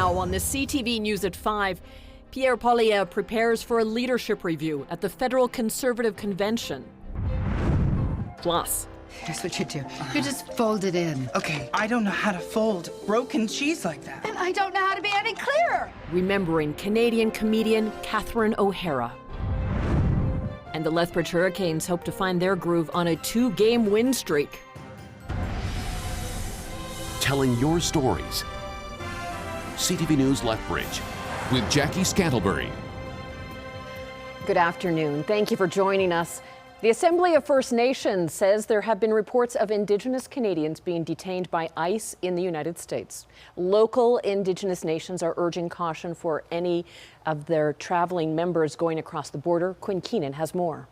Now on the CTV News at 5, Pierre Poilievre prepares for a leadership review at the Federal Conservative Convention. Plus, here's what you do. You just fold it in. Okay, I don't know how to fold broken cheese like that. And I don't know how to be any clearer. remembering Canadian comedian Catherine O'Hara. And the Lethbridge Hurricanes hope to find their groove on a 2-game win streak. Telling your stories. CTV News Lethbridge with Jackie Scantlebury. Good afternoon. Thank you for joining us. The Assembly of First Nations says there have been reports of Indigenous Canadians being detained by ICE in the United States. Local Indigenous nations are urging caution for any of their traveling members going across the border. Quinn Keenan has more.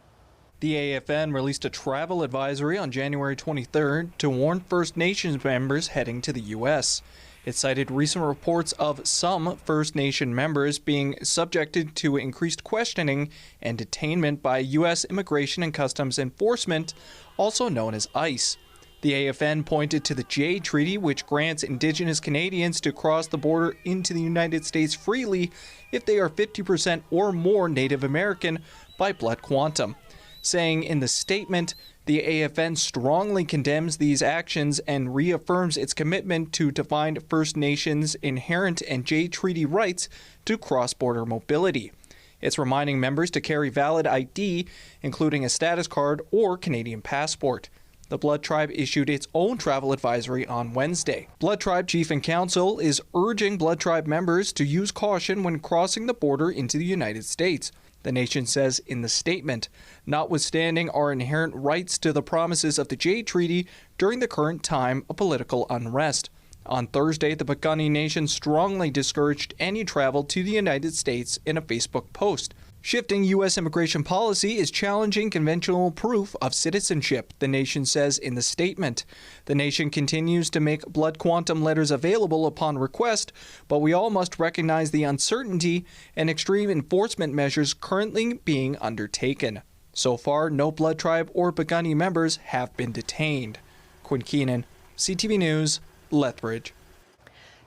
The AFN released a travel advisory on January 23rd to warn First Nations members heading to the U.S. It cited recent reports of some First Nation members being subjected to increased questioning and detainment by U.S. Immigration and Customs Enforcement, also known as ICE. The AFN pointed to the Jay Treaty, which grants Indigenous Canadians to cross the border into the United States freely if they are 50% or more Native American by blood quantum, saying in the statement, the AFN strongly condemns these actions and reaffirms its commitment to define First Nations' inherent and Jay Treaty rights to cross-border mobility. It's reminding members to carry valid ID, including a status card or Canadian passport. The Blood Tribe issued its own travel advisory on Wednesday. Blood Tribe Chief and Council is urging Blood Tribe members to use caution when crossing the border into the United States. The nation says in the statement, notwithstanding our inherent rights to the promises of the Jay Treaty during the current time of political unrest. On Thursday, the Piikani Nation strongly discouraged any travel to the United States in a Facebook post. Shifting U.S. immigration policy is challenging conventional proof of citizenship, the nation says in the statement. The nation continues to make blood quantum letters available upon request, but we all must recognize the uncertainty and extreme enforcement measures currently being undertaken. So far, no Blood Tribe or Piikani members have been detained. Quinn Keenan, CTV News, Lethbridge.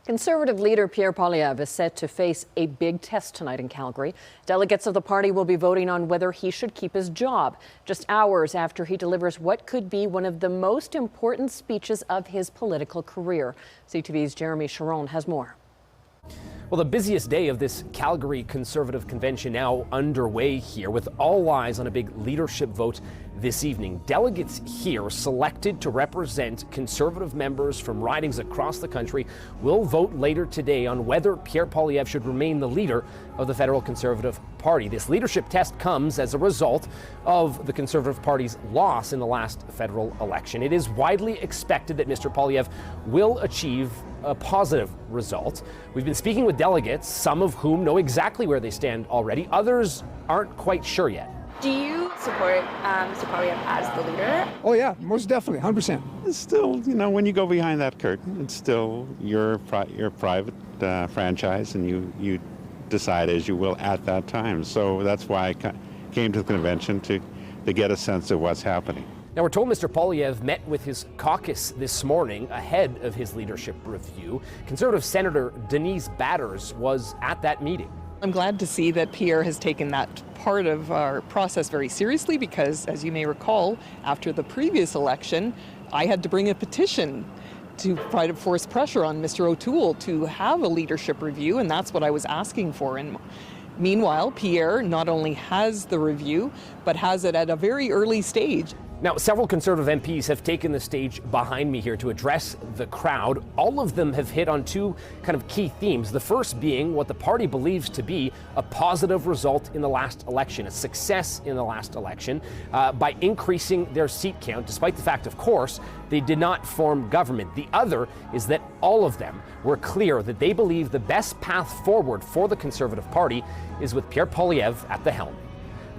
Conservative leader Pierre Poilievre is set to face a big test tonight in Calgary. Delegates of the party will be voting on whether he should keep his job, just hours after he delivers what could be one of the most important speeches of his political career. CTV's Jeremy Sharon has more. Well, the busiest day of this Calgary Conservative Convention now underway here, with all eyes on a big leadership vote this evening. Delegates here selected to represent Conservative members from ridings across the country will vote later today on whether Pierre Poilievre should remain the leader of the Federal Conservative Party. This leadership test comes as a result of the Conservative Party's loss in the last federal election. It is widely expected that Mr. Poilievre will achieve a positive result. We've been speaking with delegates, some of whom know exactly where they stand already. Others aren't quite sure yet. Do you support Mr. Poilievre as the leader? Oh yeah, most definitely, 100%. It's still, when you go behind that curtain, it's still your private franchise, and you decide as you will at that time. So that's why I came to the convention to get a sense of what's happening. Now, we're told Mr. Poilievre met with his caucus this morning ahead of his leadership review. Conservative Senator Denise Batters was at that meeting. I'm glad to see that Pierre has taken that part of our process very seriously because, as you may recall, after the previous election, I had to bring a petition to try to force pressure on Mr. O'Toole to have a leadership review, and that's what I was asking for. And meanwhile, Pierre not only has the review, but has it at a very early stage. Now, several Conservative MPs have taken the stage behind me here to address the crowd. All of them have hit on two kind of key themes. The first being what the party believes to be a positive result in the last election, a success in the last election, by increasing their seat count, despite the fact, of course, they did not form government. The other is that all of them were clear that they believe the best path forward for the Conservative Party is with Pierre Poilievre at the helm.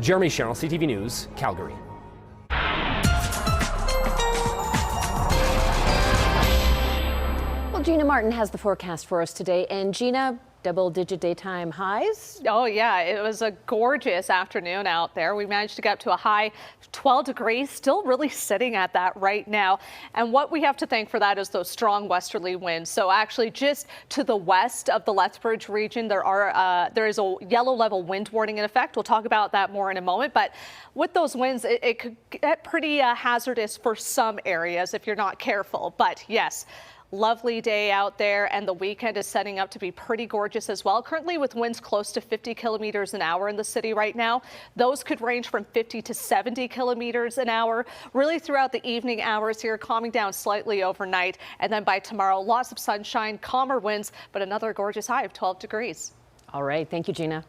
Jeremy Sherrill, CTV News, Calgary. Well, Gina Martin has the forecast for us today. And Gina, double-digit daytime highs. Oh yeah, it was a gorgeous afternoon out there. We managed to get up to a high 12 degrees, still really sitting at that right now. And what we have to thank for that is those strong westerly winds. So actually just to the west of the Lethbridge region, there is a yellow level wind warning in effect. We'll talk about that more in a moment. But with those winds, it could get pretty hazardous for some areas if you're not careful. But yes, lovely day out there, and the weekend is setting up to be pretty gorgeous as well. Currently with winds close to 50 kilometers an hour in the city right now. Those could range from 50 to 70 kilometers an hour really throughout the evening hours here, calming down slightly overnight. And then by tomorrow, lots of sunshine, calmer winds, but another gorgeous high of 12 degrees. All right. Thank you, Gina.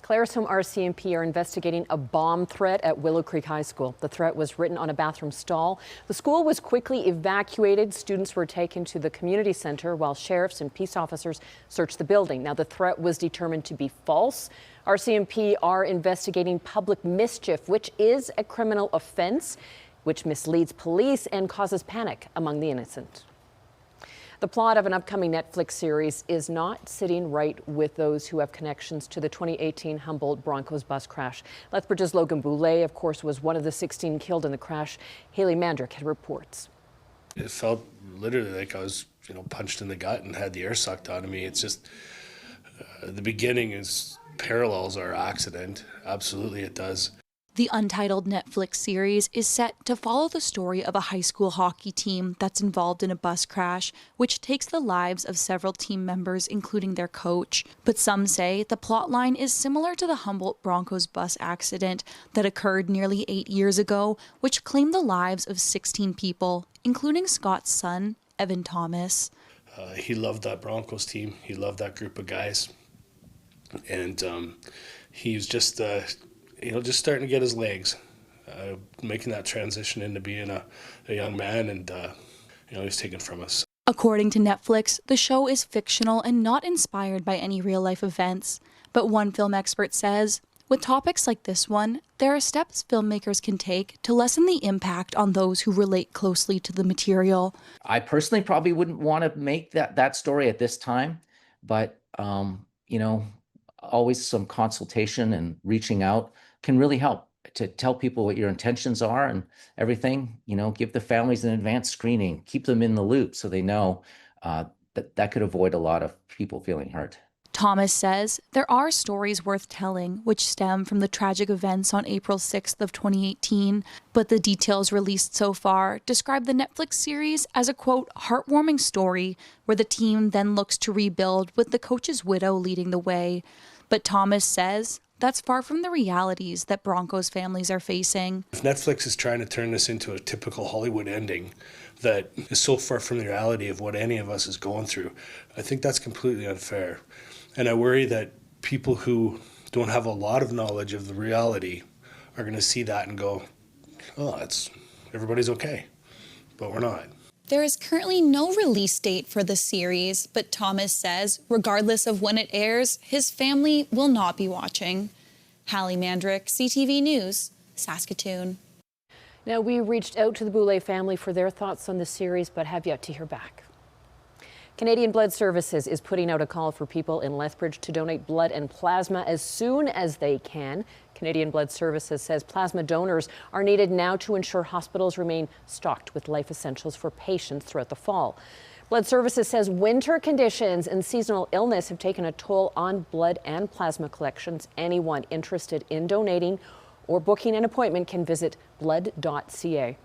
Claresholm RCMP are investigating a bomb threat at Willow Creek High School. The threat was written on a bathroom stall. The school was quickly evacuated. Students were taken to the community center while sheriffs and peace officers searched the building. Now, the threat was determined to be false. RCMP are investigating public mischief, which is a criminal offense, which misleads police and causes panic among the innocent. The plot of an upcoming Netflix series is not sitting right with those who have connections to the 2018 Humboldt Broncos bus crash. Lethbridge's Logan Boulay, of course, was one of the 16 killed in the crash. Haley Mandrick had reports. It felt literally like I was, punched in the gut and had the air sucked out of me. It's just the beginning parallels our accident. Absolutely, it does. The untitled Netflix series is set to follow the story of a high school hockey team that's involved in a bus crash, which takes the lives of several team members, including their coach. But some say the plotline is similar to the Humboldt Broncos bus accident that occurred nearly 8 years ago, which claimed the lives of 16 people, including Scott's son, Evan Thomas. He loved that Broncos team. He loved that group of guys. And he was just starting to get his legs, making that transition into being a young man, and he was taken from us. According to Netflix, the show is fictional and not inspired by any real-life events. But one film expert says, with topics like this one, there are steps filmmakers can take to lessen the impact on those who relate closely to the material. I personally probably wouldn't want to make that story at this time, but, always some consultation and reaching out can really help to tell people what your intentions are and everything. Give the families an advanced screening, keep them in the loop so they know that could avoid a lot of people feeling hurt. Thomas says there are stories worth telling which stem from the tragic events on April 6th of 2018, but the details released so far describe the Netflix series as a, quote, heartwarming story where the team then looks to rebuild with the coach's widow leading the way. But Thomas says that's far from the realities that Broncos families are facing. If Netflix is trying to turn this into a typical Hollywood ending that is so far from the reality of what any of us is going through, I think that's completely unfair. And I worry that people who don't have a lot of knowledge of the reality are going to see that and go, oh, everybody's okay, but we're not. There is currently no release date for the series, but Thomas says, regardless of when it airs, his family will not be watching. Hallie Mandrick, CTV News, Saskatoon. Now, we reached out to the Boulay family for their thoughts on the series, but have yet to hear back. Canadian Blood Services is putting out a call for people in Lethbridge to donate blood and plasma as soon as they can. Canadian Blood Services says plasma donors are needed now to ensure hospitals remain stocked with life essentials for patients throughout the fall. Blood Services says winter conditions and seasonal illness have taken a toll on blood and plasma collections. Anyone interested in donating or booking an appointment can visit blood.ca.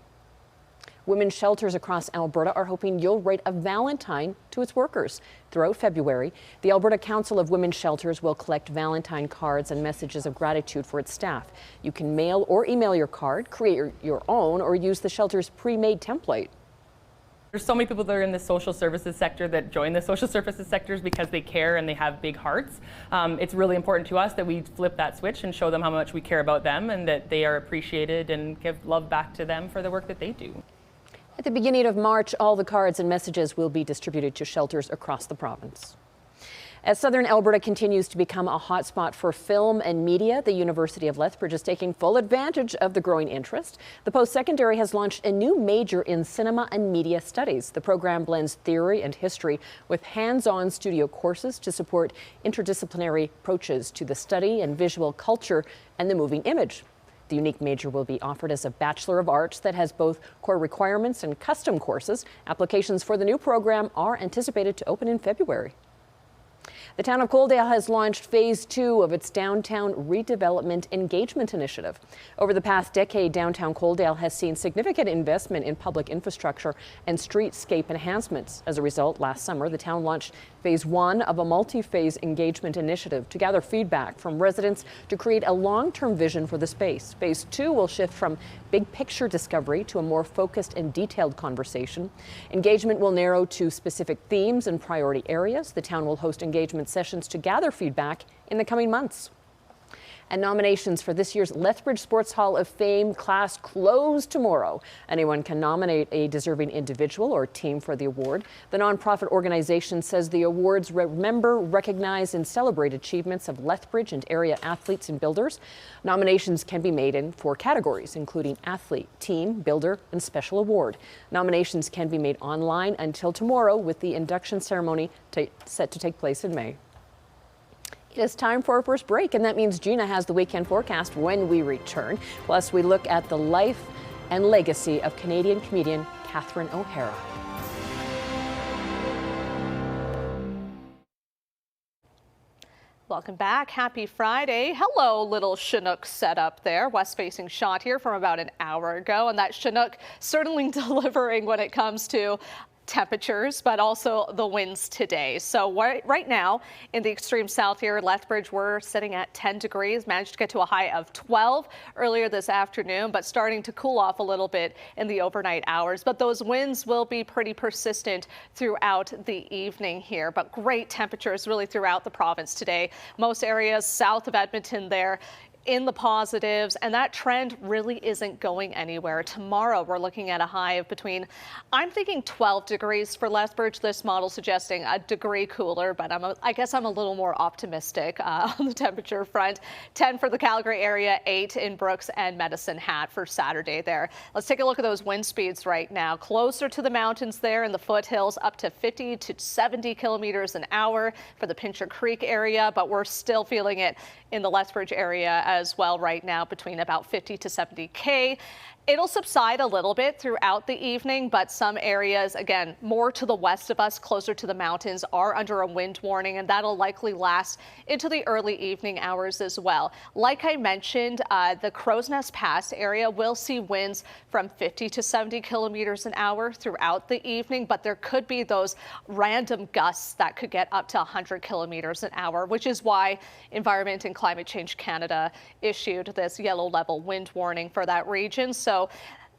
Women's shelters across Alberta are hoping you'll write a Valentine to its workers. Throughout February, the Alberta Council of Women's Shelters will collect Valentine cards and messages of gratitude for its staff. You can mail or email your card, create your own, or use the shelter's pre-made template. There's so many people that are in the social services sector that join the social services sectors because they care and they have big hearts. It's really important to us that we flip that switch and show them how much we care about them and that they are appreciated and give love back to them for the work that they do. At the beginning of March, all the cards and messages will be distributed to shelters across the province. As southern Alberta continues to become a hotspot for film and media, the University of Lethbridge is taking full advantage of the growing interest. The post-secondary has launched a new major in cinema and media studies. The program blends theory and history with hands-on studio courses to support interdisciplinary approaches to the study and visual culture and the moving image. The unique major will be offered as a Bachelor of Arts that has both core requirements and custom courses. Applications for the new program are anticipated to open in February. The town of Coaldale has launched phase 2 of its downtown redevelopment engagement initiative. Over the past decade, downtown Coaldale has seen significant investment in public infrastructure and streetscape enhancements. As a result, last summer, the town launched phase 1 of a multi-phase engagement initiative to gather feedback from residents to create a long-term vision for the space. Phase 2 will shift from big picture discovery to a more focused and detailed conversation. Engagement will narrow to specific themes and priority areas. The town will host engagement sessions to gather feedback in the coming months. And nominations for this year's Lethbridge Sports Hall of Fame class close tomorrow. Anyone can nominate a deserving individual or team for the award. The nonprofit organization says the awards remember, recognize, and celebrate achievements of Lethbridge and area athletes and builders. Nominations can be made in 4 categories, including athlete, team, builder, and special award. Nominations can be made online until tomorrow, with the induction ceremony set to take place in May. It is time for our first break, and that means Gina has the weekend forecast when we return. Plus, we look at the life and legacy of Canadian comedian Catherine O'Hara. Welcome back. Happy Friday. Hello, little Chinook setup there. West-facing shot here from about an hour ago, and that Chinook certainly delivering when it comes to temperatures, but also the winds today. So right now in the extreme south here, Lethbridge, we're sitting at 10 degrees, managed to get to a high of 12 earlier this afternoon, but starting to cool off a little bit in the overnight hours. But those winds will be pretty persistent throughout the evening here, but great temperatures really throughout the province today. Most areas south of Edmonton there in the positives, and that trend really isn't going anywhere. Tomorrow, we're looking at a high of between, I'm thinking 12 degrees for Lethbridge. This model suggesting a degree cooler, but I guess I'm a little more optimistic on the temperature front. 10 for the Calgary area, 8 in Brooks and Medicine Hat for Saturday there. Let's take a look at those wind speeds right now. Closer to the mountains there in the foothills, up to 50 to 70 kilometers an hour for the Pincher Creek area, but we're still feeling it in the Lethbridge area as well right now, between about 50 to 70K. It'll subside a little bit throughout the evening, but some areas, again, more to the west of us, closer to the mountains, are under a wind warning, and that'll likely last into the early evening hours as well. Like I mentioned, the Crow's Nest Pass area will see winds from 50 to 70 kilometers an hour throughout the evening, but there could be those random gusts that could get up to 100 kilometers an hour, which is why Environment and Climate Change Canada issued this yellow level wind warning for that region. So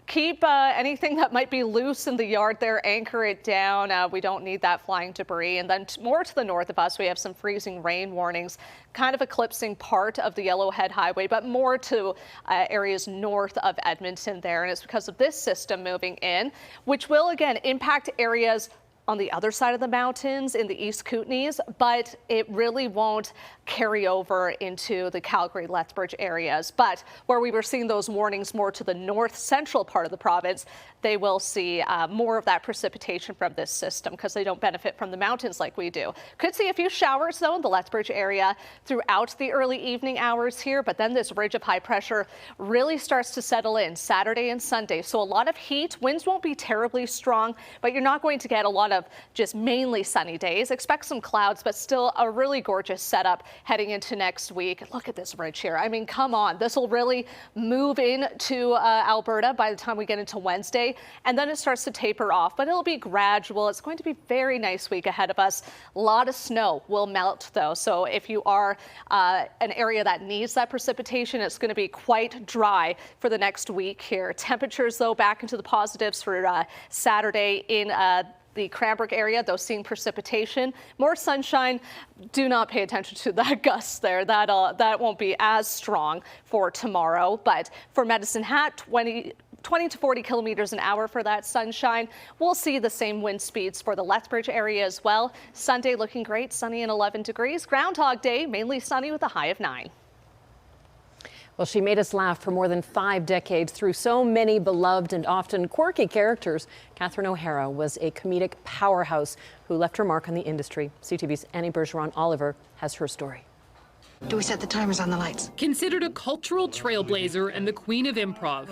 keep anything that might be loose in the yard there, anchor it down. We don't need that flying debris. And then more to the north of us, we have some freezing rain warnings, kind of eclipsing part of the Yellowhead Highway, but more to areas north of Edmonton there. And it's because of this system moving in, which will again impact areas on the other side of the mountains in the East Kootenays, but it really won't carry over into the Calgary, Lethbridge areas. But where we were seeing those warnings more to the north central part of the province, they will see more of that precipitation from this system because they don't benefit from the mountains like we do. Could see a few showers though in the Lethbridge area throughout the early evening hours here, but then this ridge of high pressure really starts to settle in Saturday and Sunday. So a lot of heat, winds won't be terribly strong, but you're not going to get a lot of just mainly sunny days. Expect some clouds, but still a really gorgeous setup heading into next week. Look at this ridge here. I mean, come on. This will really move into Alberta by the time we get into Wednesday, and then it starts to taper off, but it'll be gradual. It's going to be a very nice week ahead of us. A lot of snow will melt, though, so if you are an area that needs that precipitation, it's going to be quite dry for the next week here. Temperatures, though, back into the positives for Saturday in the Cranbrook area, though seeing precipitation. More sunshine. Do not pay attention to that gust there. That won't be as strong for tomorrow. But for Medicine Hat, 20 to 40 kilometers an hour for that sunshine. We'll see the same wind speeds for the Lethbridge area as well. Sunday looking great, sunny and 11 degrees. Groundhog Day, mainly sunny with a high of 9. Well, she made us laugh for more than 5 decades through so many beloved and often quirky characters. Catherine O'Hara was a comedic powerhouse who left her mark on the industry. CTV's Annie Bergeron-Oliver has her story. Do we set the timers on the lights? Considered a cultural trailblazer and the queen of improv,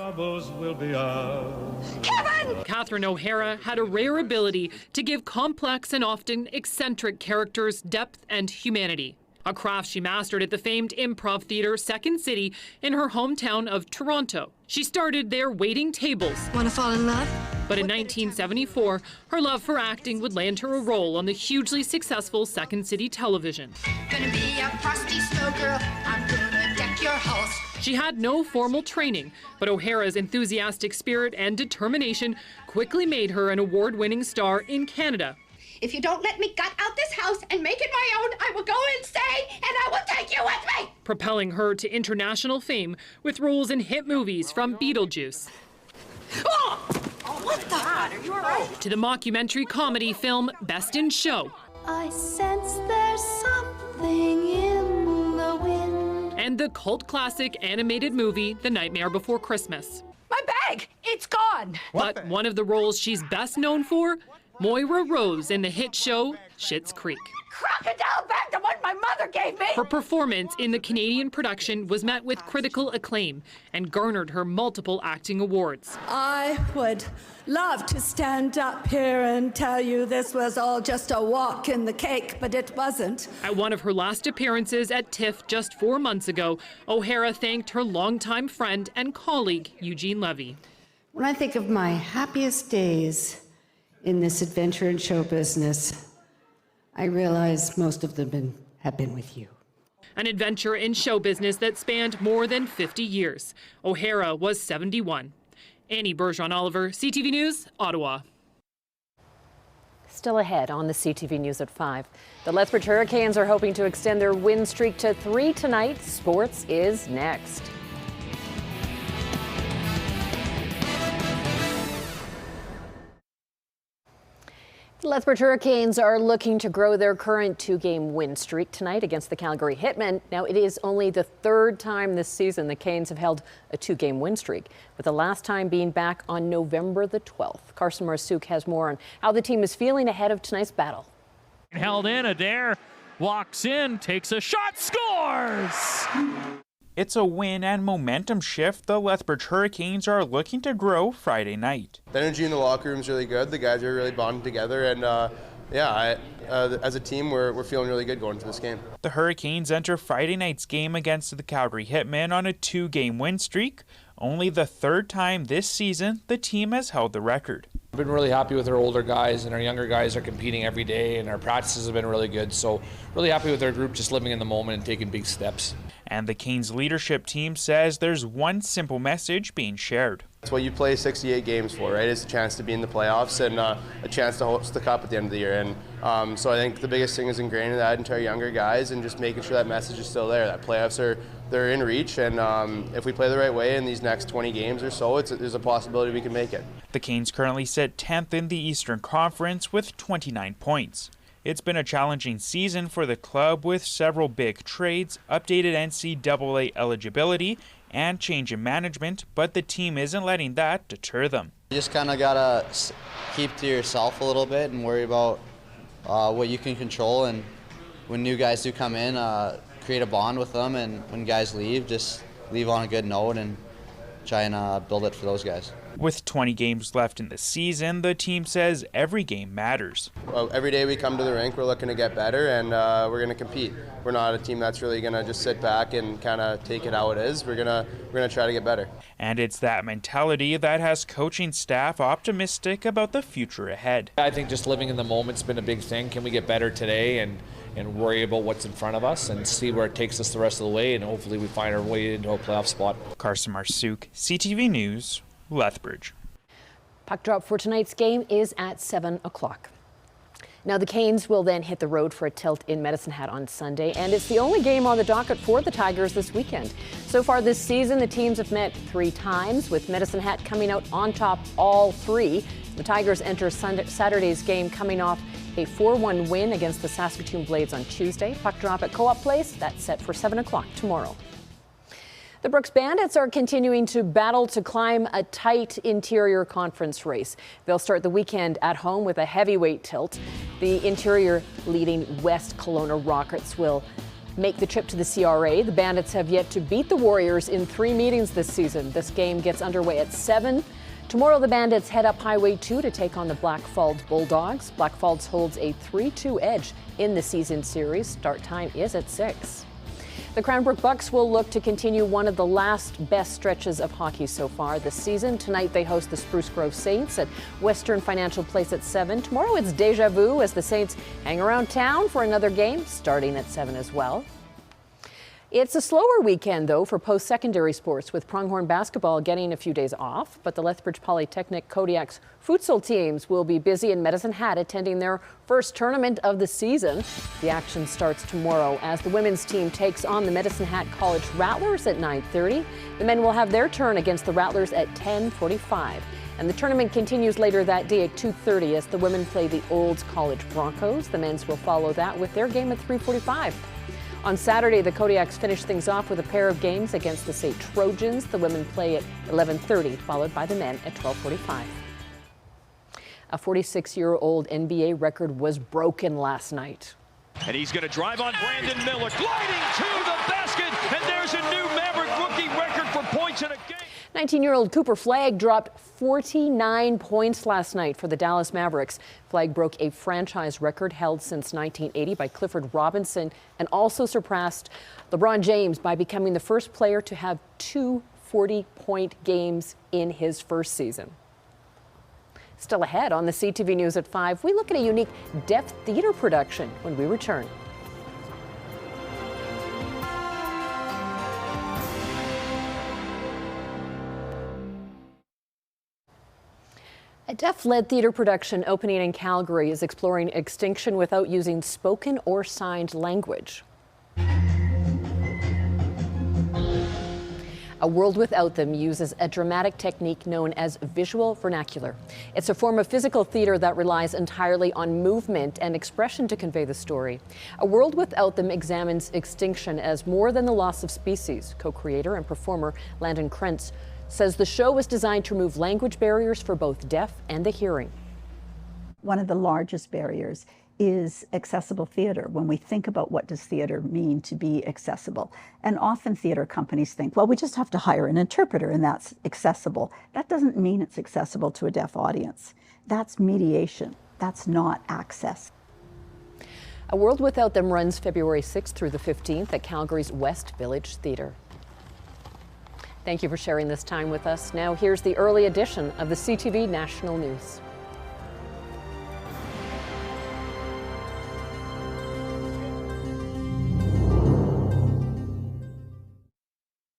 Kevin! Catherine O'Hara had a rare ability to give complex and often eccentric characters depth and humanity. A craft she mastered at the famed improv theater Second City in her hometown of Toronto. She started there waiting tables. Want to fall in love? But in 1974, her love for acting would land her a role on the hugely successful Second City television. Gonna be a frosty snow girl. I'm gonna deck your halls. She had no formal training, but O'Hara's enthusiastic spirit and determination quickly made her an award-winning star in Canada. If you don't let me gut out this house and make it my own, I will go insane and I will take you with me! Propelling her to international fame with roles in hit movies from Beetlejuice. Oh, what the? God, are you all right? To the mockumentary comedy film Best in Show. I sense there's something in the wind. And the cult classic animated movie The Nightmare Before Christmas. My bag! It's gone! But one of the roles she's best known for, Moira Rose in the hit show Schitt's Creek. Crocodile back to what my mother gave me! Her performance in the Canadian production was met with critical acclaim and garnered her multiple acting awards. I would love to stand up here and tell you this was all just a walk in the cake, but it wasn't. At one of her last appearances at TIFF just 4 months ago, O'Hara thanked her longtime friend and colleague, Eugene Levy. When I think of my happiest days in this adventure and show business, I realize most of them have been with you. An adventure in show business that spanned more than 50 years. O'Hara was 71. Annie Bergeron-Oliver, CTV News, Ottawa. Still ahead on the CTV News at 5. The Lethbridge Hurricanes are hoping to extend their win streak to 3 tonight. Sports is next. The Lethbridge Hurricanes are looking to grow their current 2-game win streak tonight against the Calgary Hitmen. Now, it is only the 3rd time this season the Canes have held a 2-game win streak, with the last time being back on November the 12th. Carson Marsouk has more on how the team is feeling ahead of tonight's battle. Held in, Adair walks in, takes a shot, scores! It's a win and momentum shift the Lethbridge Hurricanes are looking to grow Friday night. The energy in the locker room is really good. The guys are really bonding together, and as a team, we're feeling really good going into this game. The Hurricanes enter Friday night's game against the Calgary Hitmen on a 2-game win streak, only the 3rd time this season the team has held the record. I've been really happy with our older guys, and our younger guys are competing every day, and our practices have been really good. So really happy with our group just living in the moment and taking big steps. And the Canes leadership team says there's one simple message being shared. It's what you play 68 games for, right? It's a chance to be in the playoffs and a chance to host the cup at the end of the year. And so I think the biggest thing is ingraining that into our younger guys and just making sure that message is still there. That playoffs they're in reach, and if we play the right way in these next 20 games or so, there's a possibility we can make it. The Canes currently sit 10th in the Eastern Conference with 29 points. It's been a challenging season for the club with several big trades, updated NCAA eligibility, and change in management, but the team isn't letting that deter them. You just kind of got to keep to yourself a little bit and worry about what you can control, and when new guys do come in, create a bond with them, and when guys leave, just leave on a good note and try and build it for those guys. With 20 games left in the season, the team says every game matters. Well, every day we come to the rink, we're looking to get better, and we're going to compete. We're not a team that's really going to just sit back and kind of take it how it is. We're gonna try to get better. And it's that mentality that has coaching staff optimistic about the future ahead. I think just living in the moment's been a big thing. Can we get better today and worry about what's in front of us and see where it takes us the rest of the way, and hopefully we find our way into a playoff spot. Carson Marsouk, CTV News, Lethbridge. Puck drop for tonight's game is at 7 o'clock. Now the Canes will then hit the road for a tilt in Medicine Hat on Sunday, and it's the only game on the docket for the Tigers this weekend. So far this season, the teams have met 3 times, with Medicine Hat coming out on top all 3. The Tigers enter Saturday's game coming off a 4-1 win against the Saskatoon Blades on Tuesday. Puck drop at Co-op Place. That's set for 7 o'clock tomorrow. The Brooks Bandits are continuing to battle to climb a tight interior conference race. They'll start the weekend at home with a heavyweight tilt. The interior leading West Kelowna Rockets will make the trip to the CRA. The Bandits have yet to beat the Warriors in 3 meetings this season. This game gets underway at 7. Tomorrow, the Bandits head up Highway 2 to take on the Blackfalds Bulldogs. Blackfalds holds a 3-2 edge in the season series. Start time is at 6. The Cranbrook Bucks will look to continue one of the last best stretches of hockey so far this season. Tonight they host the Spruce Grove Saints at Western Financial Place at 7. Tomorrow it's deja vu as the Saints hang around town for another game starting at 7 as well. It's a slower weekend, though, for post-secondary sports, with Pronghorn basketball getting a few days off. But the Lethbridge Polytechnic Kodiak's futsal teams will be busy in Medicine Hat attending their first tournament of the season. The action starts tomorrow as the women's team takes on the Medicine Hat College Rattlers at 9:30. The men will have their turn against the Rattlers at 10:45. And the tournament continues later that day at 2:30 as the women play the Olds College Broncos. The men's will follow that with their game at 3:45. On Saturday, the Kodiaks finish things off with a pair of games against the St. Trojans. The women play at 11:30, followed by the men at 12:45. A 46-year-old NBA record was broken last night. And he's going to drive on Brandon Miller, gliding to the basket, and there's a new Maverick rookie record for points in a game. 19-year-old Cooper Flagg dropped 49 points last night for the Dallas Mavericks. Flagg broke a franchise record held since 1980 by Clifford Robinson and also surpassed LeBron James by becoming the first player to have 2 40-point games in his first season. Still ahead on the CTV News at 5, we look at a unique deaf theater production when we return. A deaf-led theater production opening in Calgary is exploring extinction without using spoken or signed language. A World Without Them uses a dramatic technique known as visual vernacular. It's a form of physical theater that relies entirely on movement and expression to convey the story. A World Without Them examines extinction as more than the loss of species. Co-creator and performer Landon Krentz says the show was designed to remove language barriers for both deaf and the hearing. One of the largest barriers is accessible theater. When we think about what does theater mean to be accessible, and often theater companies think, well, we just have to hire an interpreter and that's accessible. That doesn't mean it's accessible to a deaf audience. That's mediation. That's not access. A World Without Them runs February 6th through the 15th at Calgary's West Village Theatre. Thank you for sharing this time with us. Now here's the early edition of the CTV National News.